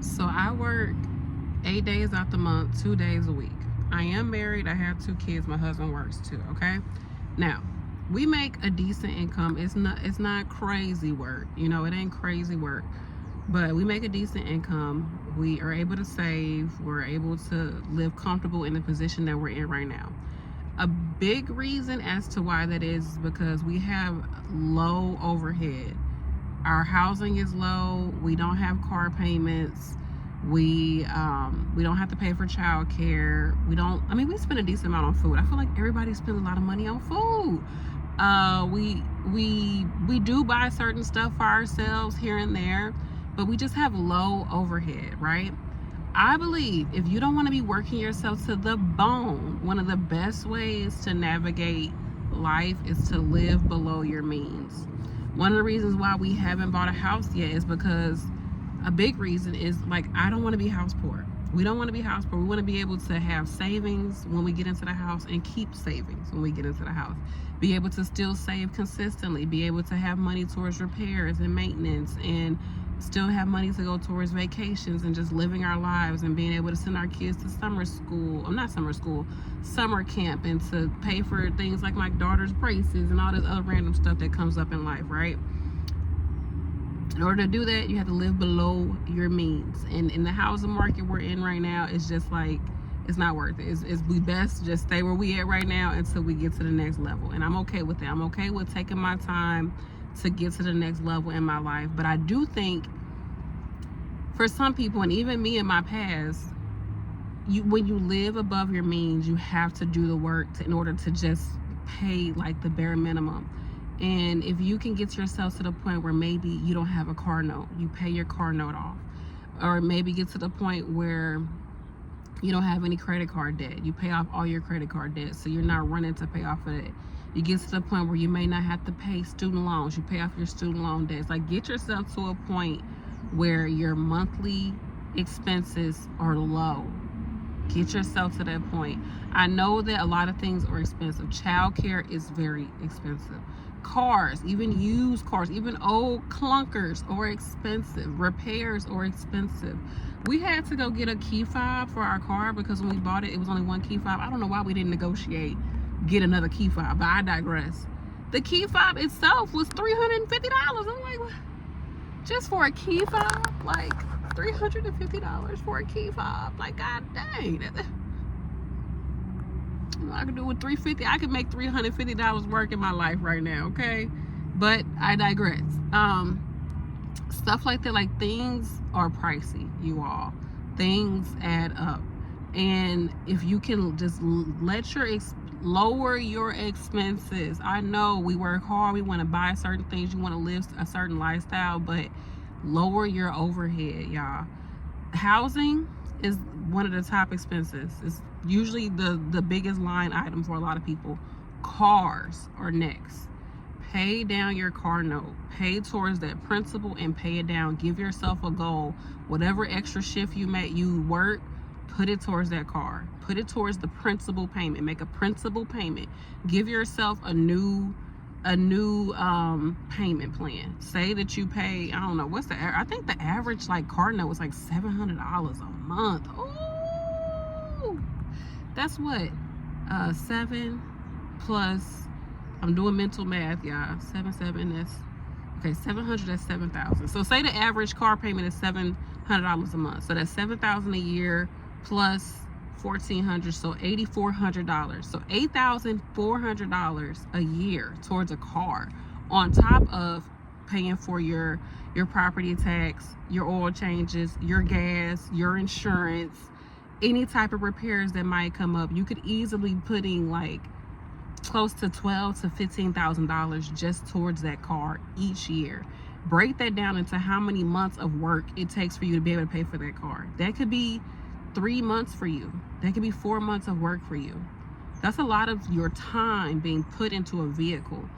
So I work 8 days out the month, 2 days a week. I am married. I have 2 kids. My husband works too. Okay. Now, we make a decent income. It's not crazy work. You know, it ain't crazy work. But we make a decent income. We are able to save. We're able to live comfortable in the position that we're in right now. A big reason as to why that is because we have low overhead. Our housing is low. We don't have car payments. We don't have to pay for childcare. We spend a decent amount on food. I feel like everybody spends a lot of money on food. We do buy certain stuff for ourselves here and there, but we just have low overhead, right? I believe if you don't want to be working yourself to the bone, one of the best ways to navigate life is to live below your means. One of the reasons why we haven't bought a house yet is because a big reason is, like, I don't want to be house poor. We don't want to be house poor. We want to be able to have savings when we get into the house and keep savings when we get into the house. Be able to still save consistently. Be able to have money towards repairs and maintenance, and still have money to go towards vacations and just living our lives and being able to send our kids to summer camp, and to pay for things like my daughter's braces and all this other random stuff that comes up in life, right? In order to do that, you have to live below your means. And in the housing market we're in right now, it's just like, it's not worth it. We best just stay where we at right now until we get to the next level. And I'm okay with that. I'm okay with taking my time to get to the next level in my life. But I do think for some people, and even me in my past, when you live above your means, you have to do the work in order to just pay like the bare minimum. And if you can get yourself to the point where maybe you don't have a car note, you pay your car note off, or maybe get to the point where you don't have any credit card debt, you pay off all your credit card debt, so you're not running to pay off of it. You get to the point where you may not have to pay student loans, you pay off your student loan debts. Like, get yourself to a point where your monthly expenses are low. Get yourself to that point. I know that a lot of things are expensive. Childcare is very expensive. Cars, even used cars, even old clunkers are expensive. Repairs are expensive. We had to go get a key fob for our car because when we bought it, it was only one key fob. I don't know why we didn't negotiate, get another key fob, but I digress. The key fob itself was $350. I'm like, what? Just for a key fob? Like, $350 for a key fob? Like, god dang. I could do with $350. I could make $350 work in my life right now, okay? But I digress. Stuff like that, like, things are pricey, you all. Things add up. And if you can just lower your expenses. I know we work hard, we want to buy certain things, you want to live a certain lifestyle, but lower your overhead, y'all. Housing is one of the top expenses. It's usually the biggest line item for a lot of people. Cars are next. Pay down your car note. Pay towards that principal and pay it down. Give yourself a goal. Whatever extra shift you work, put it towards that car. Put it towards the principal payment. Make a principal payment. Give yourself a new payment plan. Say that you pay, I don't know, I think the average like car note was like $700 a month. Ooh, that's what 7 plus, I'm doing mental math, y'all. 7, that's okay. 700, that's 7,000. So say the average car payment is $700 a month. So that's 7,000 a year plus 1,400, so $8,400. So $8,400 a year towards a car, on top of paying for your property tax, your oil changes, your gas, your insurance, any type of repairs that might come up. You could easily put in like close to $12,000 to $15,000 just towards that car each year. Break that down into how many months of work it takes for you to be able to pay for that car. That could be 3 months for you. That could be 4 months of work for you. That's a lot of your time being put into a vehicle.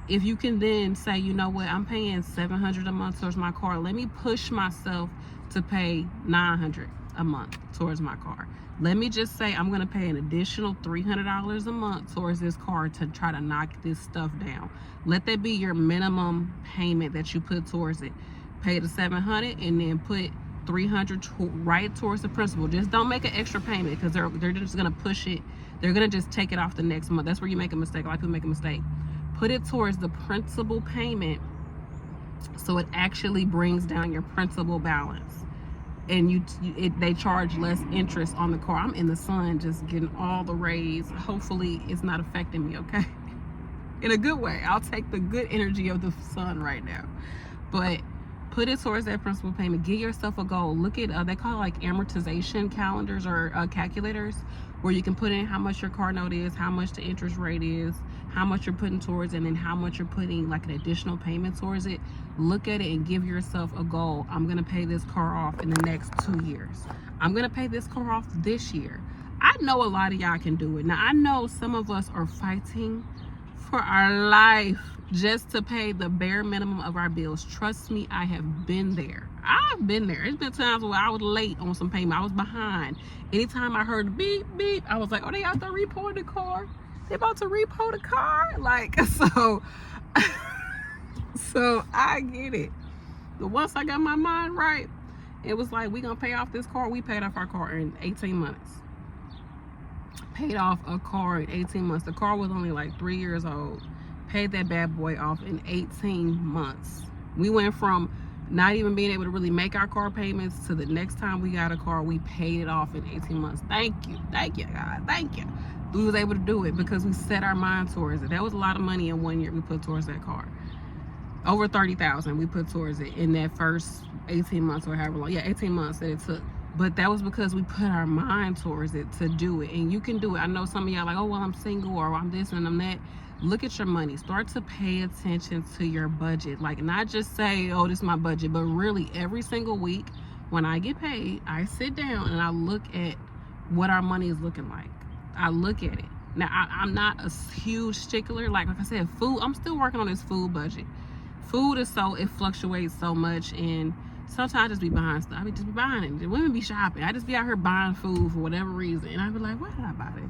If you can then say, you know what, I'm paying $700 a month towards my car. Let me push myself to pay $900 a month towards my car. Let me just say I'm going to pay an additional $300 a month towards this car to try to knock this stuff down. Let that be your minimum payment that you put towards it. Pay the $700 and then put $300 right towards the principal. Just don't make an extra payment, because they're just gonna push it. They're gonna just take it off the next month. That's where you make a mistake. A lot of people make a mistake. Put it towards the principal payment, so it actually brings down your principal balance, and they charge less interest on the car. I'm in the sun just getting all the rays. Hopefully it's not affecting me, okay? In a good way. I'll take the good energy of the sun right now. But put it towards that principal payment. Give yourself a goal. Look at they call it like amortization calendars or calculators, where you can put in how much your car note is, how much the interest rate is, how much you're putting towards it, and then how much you're putting like an additional payment towards it. Look at it and give yourself a goal. I'm gonna pay this car off in the next 2 years. I'm gonna pay this car off this year. I know a lot of y'all can do it. Now I know some of us are fighting for our life just to pay the bare minimum of our bills. Trust me, I have been there. I've been there. It's been times where I was late on some payment. I was behind. Anytime I heard beep, beep, I was like, oh, they out there repoing the car. They about to repo the car. Like, so I get it. But once I got my mind right, it was like, we gonna pay off this car. We paid off our car in 18 months. Paid off a car in 18 months. The car was only like 3 years old. Paid that bad boy off in 18 months. We went from not even being able to really make our car payments to the next time we got a car, we paid it off in 18 months. Thank you God, thank you. We was able to do it because we set our mind towards it. That was a lot of money in 1 year we put towards that car. Over 30,000 we put towards it in that first 18 months or however long. Yeah, 18 months that it took. But that was because we put our mind towards it to do it. And you can do it. I know some of y'all like, oh, well, I'm single, or I'm this and I'm that. Look at your money. Start to pay attention to your budget. Like, not just say, oh, this is my budget, but really every single week when I get paid, I sit down and I look at what our money is looking like. I look at it. Now, I'm not a huge stickler. Like I said, food, I'm still working on this food budget. Food is it fluctuates so much, and sometimes I just be buying stuff. I just be buying it. The women be shopping. I just be out here buying food for whatever reason. And I be like, why did I buy this?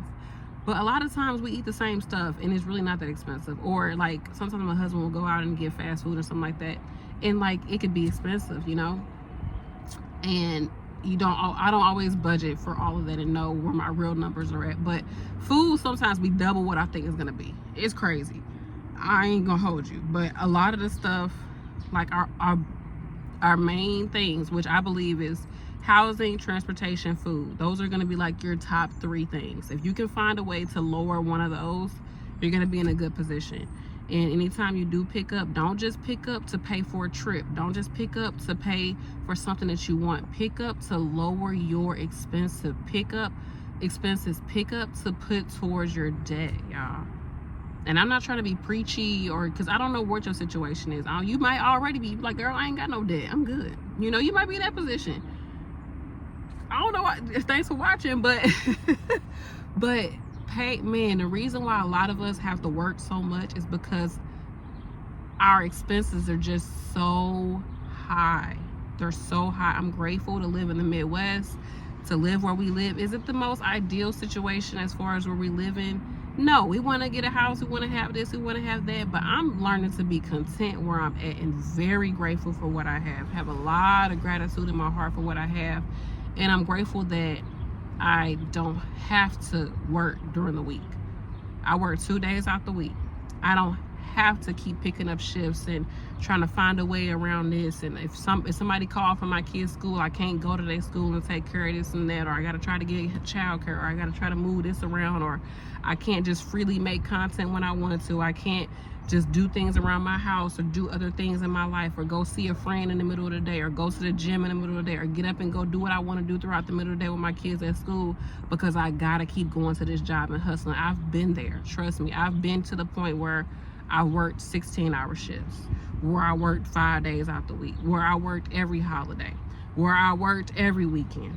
But a lot of times we eat the same stuff and it's really not that expensive. Or like sometimes my husband will go out and get fast food or something like that. And like it could be expensive, you know? And I don't always budget for all of that and know where my real numbers are at. But food sometimes be double what I think it's gonna be. It's crazy. I ain't gonna hold you. But a lot of the stuff, like our main things, which I believe is housing, transportation, food. Those are going to be like your top 3 things. If you can find a way to lower one of those, you're going to be in a good position. And anytime you do pick up, don't just pick up to pay for a trip. Don't just pick up to pay for something that you want. Pick up to lower your expenses. Pick up to put towards your debt, y'all. And I'm not trying to be preachy, or because I don't know what your situation is. You might already be like, girl, I ain't got no debt. I'm good. You know, you might be in that position. I don't know. Thanks for watching, but the reason why a lot of us have to work so much is because our expenses are just so high. They're so high. I'm grateful to live in the Midwest, to live where we live. Is it the most ideal situation as far as where we live in? No, we want to get a house, we want to have this, we want to have that, but I'm learning to be content where I'm at and very grateful for what I have a lot of gratitude in my heart for what I have. And I'm grateful that I don't have to work during the week. I work 2 days out the week. I don't have to keep picking up shifts and trying to find a way around this. And if somebody called from my kids' school, I can't go to their school and take care of this and that, or I got to try to get childcare, or I got to try to move this around, or I can't just freely make content when I want to. I can't just do things around my house or do other things in my life, or go see a friend in the middle of the day, or go to the gym in the middle of the day, or get up and go do what I want to do throughout the middle of the day with my kids at school, because I gotta keep going to this job and hustling. I've been there. Trust me. I've been to the point where I worked 16-hour shifts, where I worked 5 days out the week, where I worked every holiday, where I worked every weekend.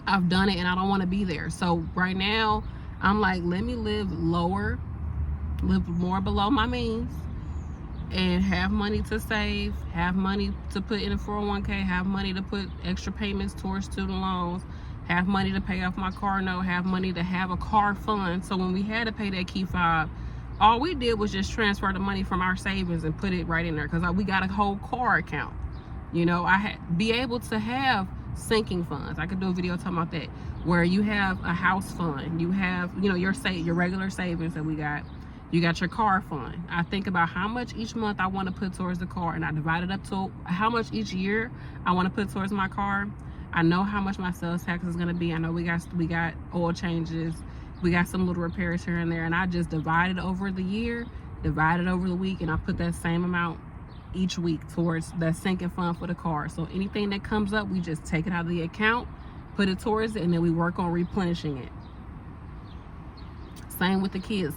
I've done it, and I don't want to be there. So right now I'm like, let me live lower, live more below my means, and have money to save, have money to put in a 401k, have money to put extra payments towards student loans, have money to pay off my car note, have money to have a car fund. So when we had to pay that key fob, all we did was just transfer the money from our savings and put it right in there, because we got a whole car account. You know, be able to have sinking funds. I could do a video talking about that, where you have a house fund, you have, you know, your regular savings that we got. You got your car fund. I think about how much each month I want to put towards the car, and I divide it up to how much each year I want to put towards my car. I know how much my sales tax is going to be. I know we got oil changes, we got some little repairs here and there, and I just divide it over the year, divide it over the week, and I put that same amount each week towards that sinking fund for the car. So anything that comes up, we just take it out of the account, put it towards it, and then we work on replenishing it. Same with the kids.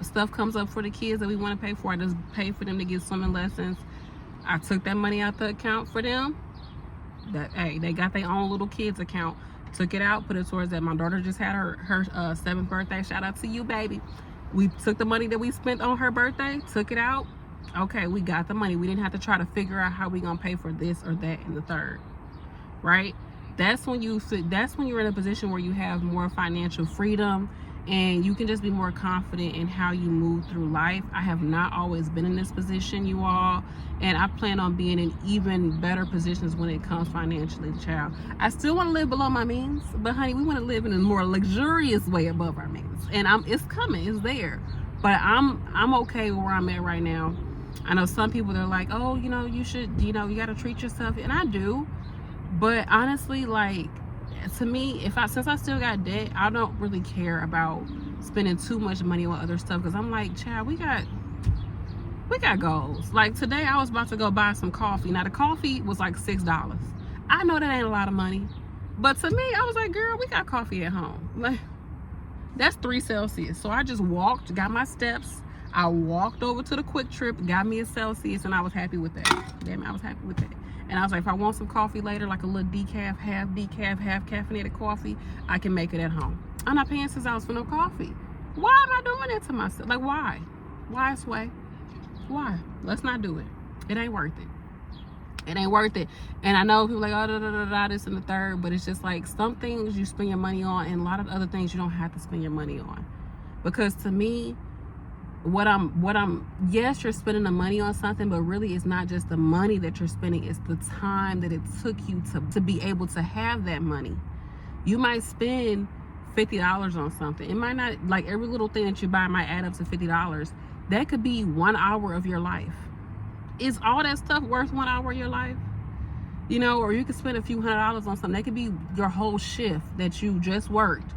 Stuff comes up for the kids that we want to pay for. I just pay for them to get swimming lessons. I took that money out the account for them. They got their own little kids account. Took it out, put it towards that. My daughter just had her 7th birthday. Shout out to you, baby. We took the money that we spent on her birthday, took it out. Okay, we got the money. We didn't have to try to figure out how we gonna pay for this or that and the third, right? That's when you're in a position where you have more financial freedom, and you can just be more confident in how you move through life. I have not always been in this position, you all, and I plan on being in even better positions when it comes financially, child. I still want to live below my means, but honey, we want to live in a more luxurious way above our means, and it's coming, it's there. But I'm okay where I'm at right now. I know some people, they're like, oh, you know, you should, you know, you got to treat yourself, and I do. But honestly, like, to me, since I still got debt, I don't really care about spending too much money on other stuff, because I'm like, child, we got goals. Like today, I was about to go buy some coffee. Now the coffee was like $6. I know that ain't a lot of money, but to me, I was like, girl, we got coffee at home. Like, that's 3 Celsius. So I just walked, got my steps. I walked over to the Quick Trip, got me a Celsius, and I was happy with that. Damn, I was happy with that. And I was like, if I want some coffee later, like a little decaf, half caffeinated coffee, I can make it at home. I'm not paying $6 for no coffee. Why am I doing that to myself? Like, why? Why, Sway? Why? Let's not do it. It ain't worth it. It ain't worth it. And I know people like, oh, this and the third, but it's just like some things you spend your money on, and a lot of other things you don't have to spend your money on. Because to me, yes, you're spending the money on something, but really it's not just the money that you're spending, it's the time that it took you to be able to have that money. You might spend $50 on something. It might not, like every little thing that you buy might add up to $50. That could be 1 hour of your life. Is all that stuff worth 1 hour of your life? You know, or you could spend a few $100s on something. That could be your whole shift that you just worked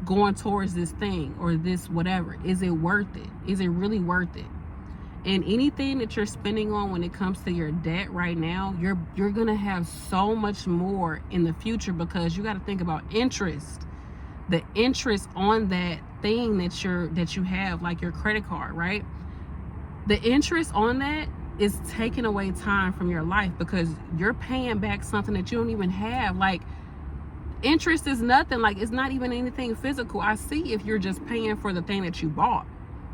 going towards this thing or this whatever. Is it worth it? Is it really worth it? And anything that you're spending on when it comes to your debt right now, you're gonna have so much more in the future, because you got to think about interest. The interest on that thing that you have, like your credit card, right? The interest on that is taking away time from your life, because you're paying back something that you don't even have. Like, interest is nothing. Like, it's not even anything physical. I see if you're just paying for the thing that you bought,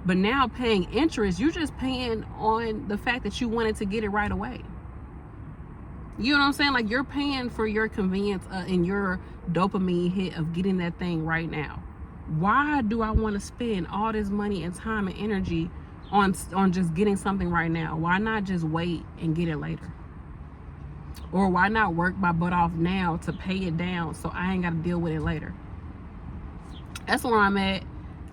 but now paying interest, you're just paying on the fact that you wanted to get it right away. You know what I'm saying? Like, you're paying for your convenience and your dopamine hit of getting that thing right now. Why do I want to spend all this money and time and energy on just getting something right now? Why not just wait and get it later? Or why not work my butt off now to pay it down so I ain't got to deal with it later? That's where I'm at.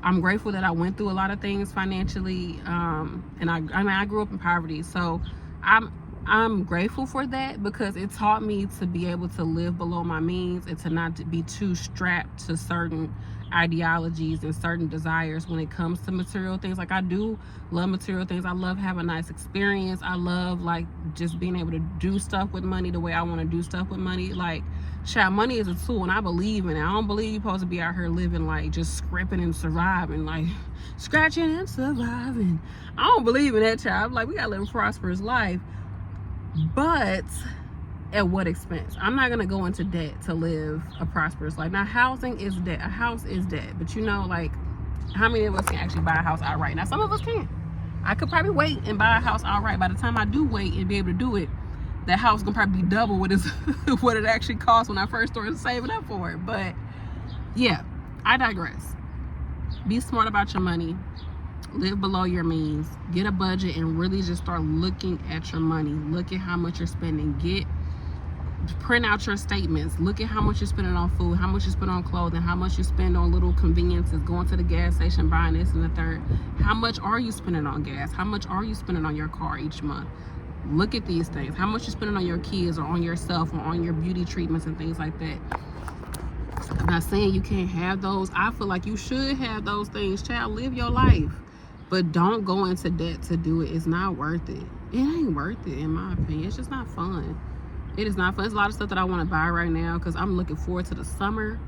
I'm grateful that I went through a lot of things financially, and I grew up in poverty, so I'm grateful for that, because it taught me to be able to live below my means and to not be too strapped to certain ideologies and certain desires when it comes to material things. Like, I do love material things. I love having a nice experience. I love, like, just being able to do stuff with money the way I want to do stuff with money. Like, child, money is a tool, and I believe in it. I don't believe you're supposed to be out here living like just scraping and surviving, like scratching and surviving. I don't believe in that, child. Like, we gotta live a prosperous life, but at what expense? I'm not gonna go into debt to live a prosperous life. Now, housing is debt. A house is debt, but you know, like, how many of us can actually buy a house outright? Now, some of us can. I could probably wait and buy a house outright. By the time I do wait and be able to do it, that house gonna probably be double what it actually cost when I first started saving up for it. But yeah, I digress. Be smart about your money. Live below your means. Get a budget and really just start looking at your money. Look at how much you're spending. Get print out your statements. Look at how much you're spending on food, how much you spend on clothing, how much you spend on little conveniences, going to the gas station, buying this and the third. How much are you spending on gas? How much are you spending on your car each month? Look at these things. How much you spending on your kids or on yourself or on your beauty treatments and things like that. I'm not saying you can't have those. I feel like you should have those things. Child, live your life. But don't go into debt to do it. It's not worth it. It ain't worth it, in my opinion. It's just not fun. It is not fun. There's a lot of stuff that I want to buy right now because I'm looking forward to the summer.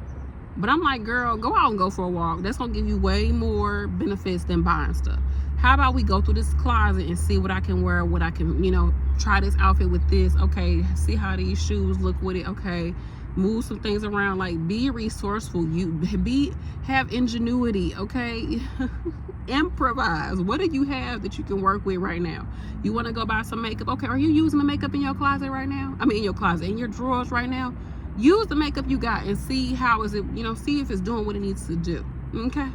But I'm like, girl, go out and go for a walk. That's going to give you way more benefits than buying stuff. How about we go through this closet and see what I can wear, what I can, try this outfit with this. Okay, see how these shoes look with it. Okay, move some things around. Like, be resourceful. Have ingenuity. Okay. Improvise. What do you have that you can work with right now? You want to go buy some makeup? Okay, are you using the makeup in your closet right now? I mean, in your closet, in your drawers right now? Use the makeup you got and see how is it, see if it's doing what it needs to do. Okay?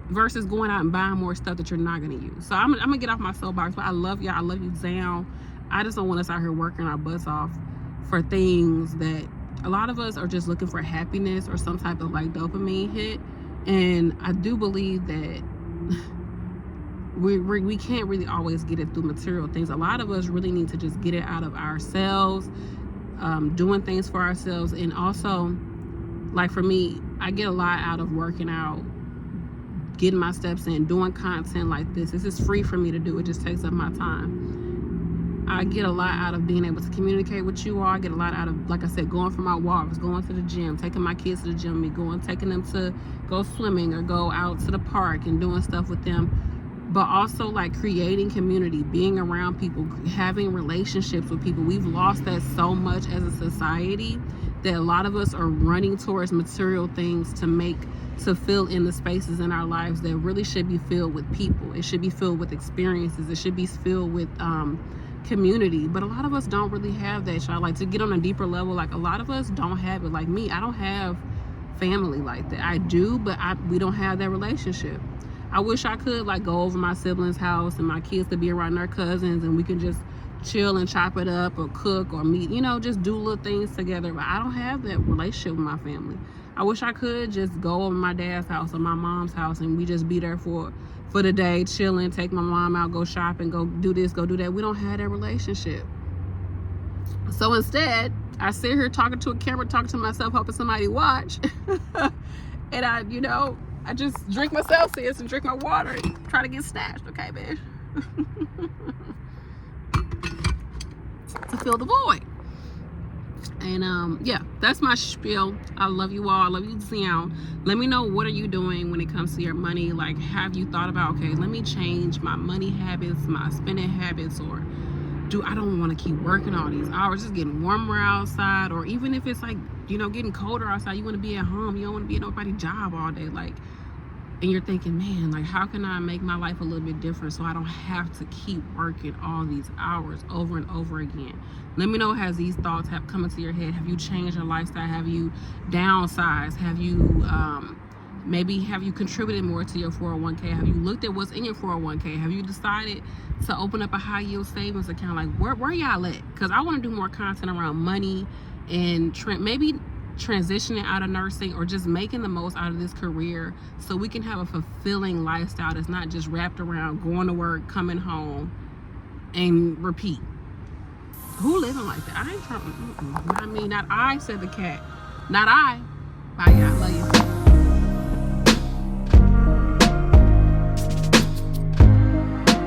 Versus going out and buying more stuff that you're not going to use. So I'm going to get off my soapbox, but I love y'all. I love you down. I just don't want us out here working our butts off for things that a lot of us are just looking for happiness or some type of like dopamine hit. And I do believe that we can't really always get it through material things. A lot of us really need to just get it out of ourselves, doing things for ourselves. And also, like for me, I get a lot out of working out, getting my steps in, doing content like this. This is free for me to do. It just takes up my time. I get a lot out of being able to communicate with you all. I get a lot out of, like I said, going for my walks, going to the gym, taking my kids to the gym, taking them to go swimming or go out to the park and doing stuff with them. But also like creating community, being around people, having relationships with people. We've lost that so much as a society that a lot of us are running towards material things to fill in the spaces in our lives that really should be filled with people. It should be filled with experiences. It should be filled with community. But a lot of us don't really have that, y'all. Like, to get on a deeper level, like a lot of us don't have it. Like me, I don't have family like that. I do, but we don't have that relationship. I wish I could like go over my siblings' house and my kids could be around their cousins and we can just chill and chop it up or cook or meet, just do little things together. But I don't have that relationship with my family. I wish I could just go over my dad's house or my mom's house and we just be there for the day, chilling, take my mom out, go shopping, go do this, go do that. We don't have that relationship. So instead, I sit here talking to a camera, talking to myself, hoping somebody watch. And I just drink my Celsius and drink my water and try to get snatched. Okay, man. To fill the void. And yeah, that's my spiel. I love you all. I love you down. Let me know, what are you doing when it comes to your money? Like, have you thought about, okay, let me change my money habits, my spending habits, or I don't want to keep working all these hours. It's getting warmer outside, or even if it's like, getting colder outside, you want to be at home. You don't want to be at nobody's job all day. Like, and you're thinking, man, like, how can I make my life a little bit different so I don't have to keep working all these hours over and over again? Let me know, has these thoughts have come into your head? Have you changed your lifestyle? Have you downsized? Have you have you contributed more to your 401k? Have you looked at what's in your 401k? Have you decided to open up a high yield savings account? Like, where y'all at? Because I want to do more content around money and maybe transitioning out of nursing, or just making the most out of this career so we can have a fulfilling lifestyle that's not just wrapped around going to work, coming home, and repeat. Who living like that? I ain't trying. Not me. Not I, said the cat. Not I. Bye, y'all. Love you.